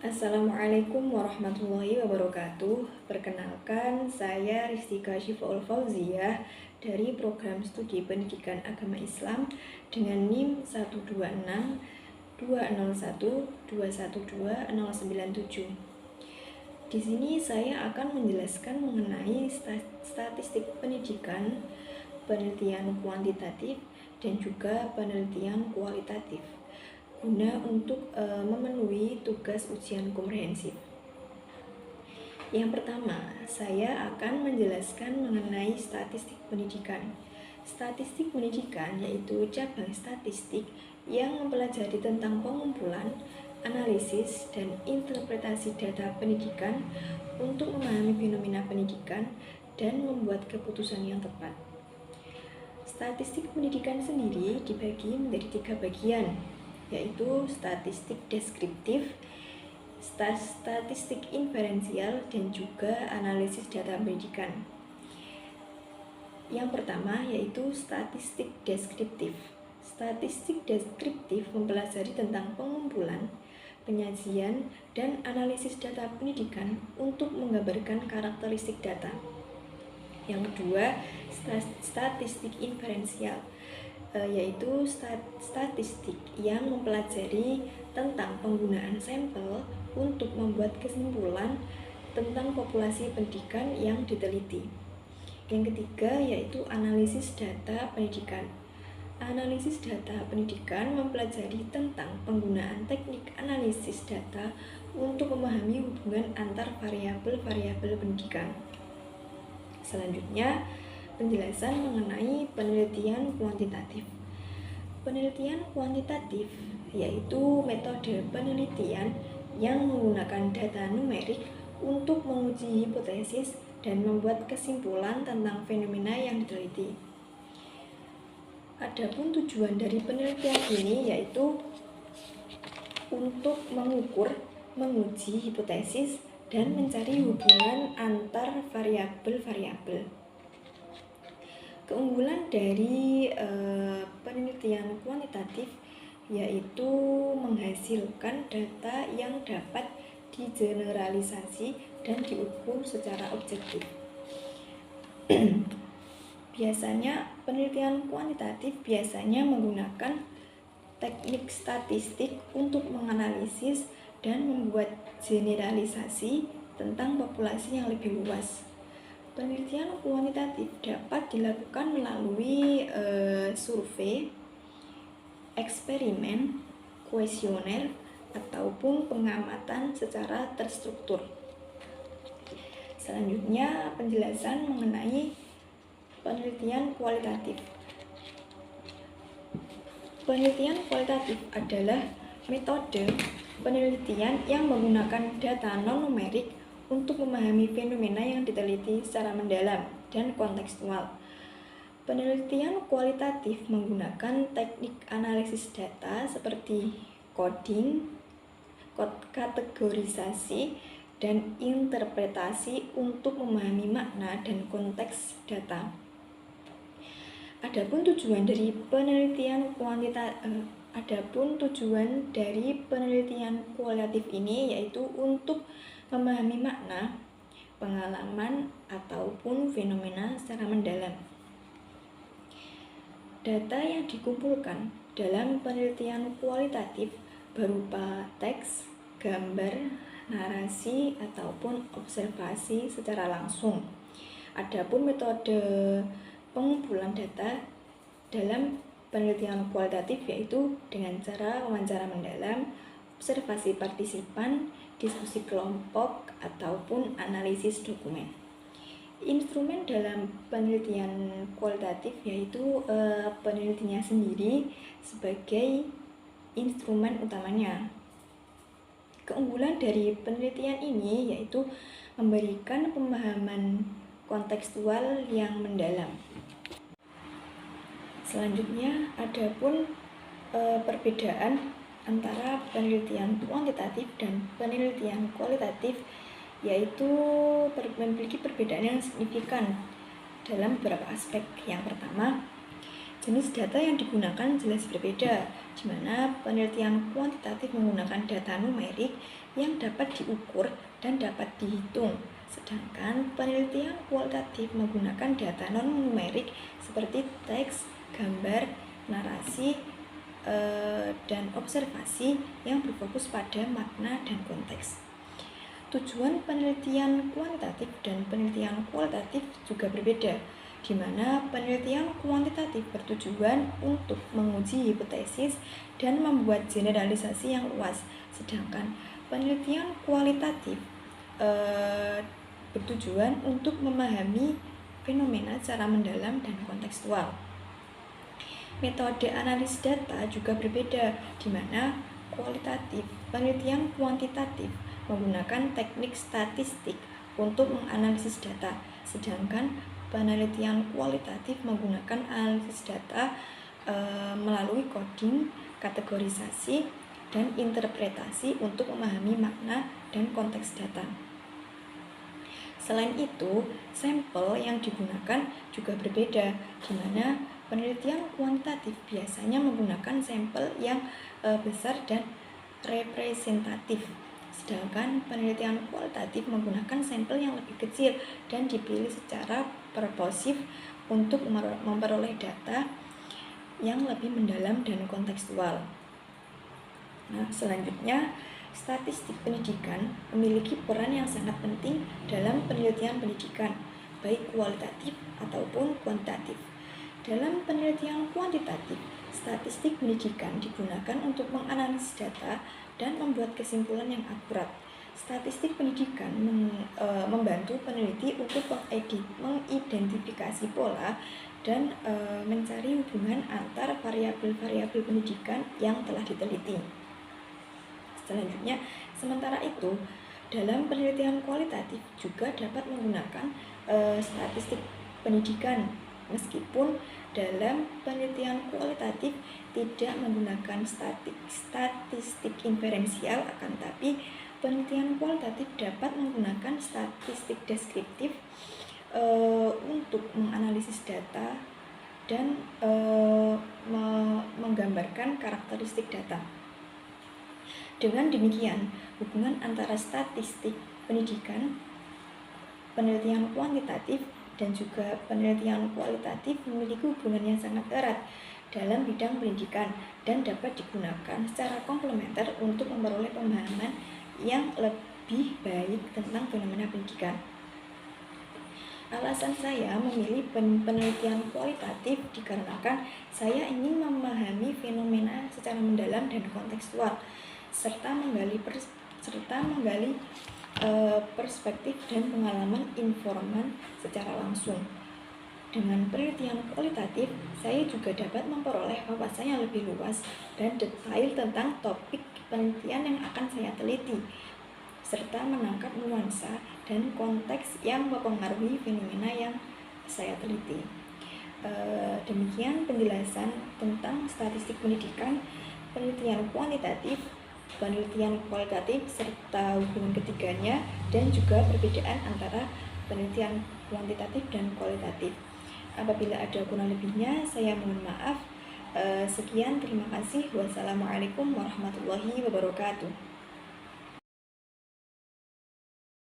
Assalamualaikum warahmatullahi wabarakatuh. Perkenalkan, saya Ristika Syifaul Fauziah dari Program Studi Pendidikan Agama Islam dengan NIM 12620121297. Di sini saya akan menjelaskan mengenai statistik pendidikan, penelitian kuantitatif, dan juga penelitian kualitatif guna untuk memenuhi tugas ujian komprehensif. Yang pertama, saya akan menjelaskan mengenai statistik pendidikan. Statistik pendidikan yaitu cabang statistik yang mempelajari tentang pengumpulan, analisis, dan interpretasi data pendidikan untuk memahami fenomena pendidikan dan membuat keputusan yang tepat. Statistik pendidikan sendiri dibagi menjadi 3 bagian, yaitu statistik deskriptif, statistik inferensial, dan juga analisis data pendidikan. Yang pertama yaitu statistik deskriptif. Statistik deskriptif mempelajari tentang pengumpulan, penyajian, dan analisis data pendidikan untuk menggambarkan karakteristik data. Yang kedua, statistik inferensial, yaitu statistik yang mempelajari tentang penggunaan sampel untuk membuat kesimpulan tentang populasi pendidikan yang diteliti. Yang ketiga yaitu analisis data pendidikan. Analisis data pendidikan mempelajari tentang penggunaan teknik analisis data untuk memahami hubungan antar variabel-variabel pendidikan. Selanjutnya, penjelasan mengenai penelitian kuantitatif. Penelitian kuantitatif yaitu metode penelitian yang menggunakan data numerik untuk menguji hipotesis dan membuat kesimpulan tentang fenomena yang diteliti. Adapun tujuan dari penelitian ini yaitu untuk mengukur, menguji hipotesis, dan mencari hubungan antar variabel-variabel. Keunggulan dari penelitian kuantitatif yaitu menghasilkan data yang dapat digeneralisasi dan diukur secara objektif. Biasanya penelitian kuantitatif biasanya menggunakan teknik statistik untuk menganalisis dan membuat generalisasi tentang populasi yang lebih luas. Penelitian kuantitatif dapat dilakukan melalui survei, eksperimen, kuesioner, ataupun pengamatan secara terstruktur. Selanjutnya, penjelasan mengenai penelitian kualitatif. Penelitian kualitatif adalah metode penelitian yang menggunakan data non-numerik untuk memahami fenomena yang diteliti secara mendalam dan kontekstual. Penelitian kualitatif menggunakan teknik analisis data seperti coding, kategorisasi, dan interpretasi untuk memahami makna dan konteks data. Adapun tujuan dari penelitian kualitatif ini yaitu untuk memahami makna, pengalaman, ataupun fenomena secara mendalam. Data yang dikumpulkan dalam penelitian kualitatif berupa teks, gambar, narasi, ataupun observasi secara langsung. Adapun metode pengumpulan data dalam penelitian kualitatif yaitu dengan cara wawancara mendalam, observasi partisipan, diskusi kelompok, ataupun analisis dokumen. Instrumen dalam penelitian kualitatif yaitu penelitinya sendiri sebagai instrumen utamanya. Keunggulan dari penelitian ini yaitu memberikan pemahaman kontekstual yang mendalam. Selanjutnya, adapun perbedaan antara penelitian kuantitatif dan penelitian kualitatif yaitu memiliki perbedaan yang signifikan dalam beberapa aspek. Yang pertama, Jenis data yang digunakan jelas berbeda, di mana penelitian kuantitatif menggunakan data numerik yang dapat diukur dan dapat dihitung, sedangkan penelitian kualitatif menggunakan data non-numerik seperti teks, gambar, narasi, dan observasi yang berfokus pada makna dan konteks. Tujuan penelitian kuantitatif dan penelitian kualitatif juga berbeda, di mana penelitian kuantitatif bertujuan untuk menguji hipotesis dan membuat generalisasi yang luas, sedangkan penelitian kualitatif bertujuan untuk memahami fenomena secara mendalam dan kontekstual. Metode analisis data juga berbeda, di mana penelitian kuantitatif menggunakan teknik statistik untuk menganalisis data, sedangkan penelitian kualitatif menggunakan analisis data melalui coding, kategorisasi, dan interpretasi untuk memahami makna dan konteks data. Selain itu, sampel yang digunakan juga berbeda, di mana penelitian kuantitatif biasanya menggunakan sampel yang besar dan representatif, sedangkan penelitian kualitatif menggunakan sampel yang lebih kecil dan dipilih secara proposif untuk memperoleh data yang lebih mendalam dan kontekstual. Nah, selanjutnya, statistik pendidikan memiliki peran yang sangat penting dalam penelitian pendidikan, baik kualitatif ataupun kuantitatif. Dalam penelitian kuantitatif, statistik pendidikan digunakan untuk menganalisis data dan membuat kesimpulan yang akurat. Statistik pendidikan membantu peneliti untuk mengidentifikasi pola dan mencari hubungan antar variabel-variabel pendidikan yang telah diteliti. Selanjutnya, sementara itu, dalam penelitian kualitatif juga dapat menggunakan statistik pendidikan, meskipun dalam penelitian kualitatif tidak menggunakan statistik inferensial, akan tapi penelitian kualitatif dapat menggunakan statistik deskriptif untuk menganalisis data dan menggambarkan karakteristik data. Dengan demikian, hubungan antara statistik pendidikan, penelitian kuantitatif, dan juga penelitian kualitatif memiliki hubungan yang sangat erat dalam bidang pendidikan dan dapat digunakan secara komplementer untuk memperoleh pemahaman yang lebih baik tentang fenomena pendidikan. Alasan saya memilih penelitian kualitatif dikarenakan saya ingin memahami fenomena secara mendalam dan kontekstual, serta menggali perspektif dan pengalaman informan secara langsung. Dengan penelitian kualitatif, saya juga dapat memperoleh wawasan yang lebih luas dan detail tentang topik penelitian yang akan saya teliti, serta menangkap nuansa dan konteks yang mempengaruhi fenomena yang saya teliti. Demikian penjelasan tentang statistik pendidikan, penelitian kuantitatif, penelitian kualitatif, serta hubungan ketiganya, dan juga perbedaan antara penelitian kuantitatif dan kualitatif. Apabila ada kurang lebihnya, saya mohon maaf. Sekian, terima kasih. Wassalamualaikum warahmatullahi wabarakatuh.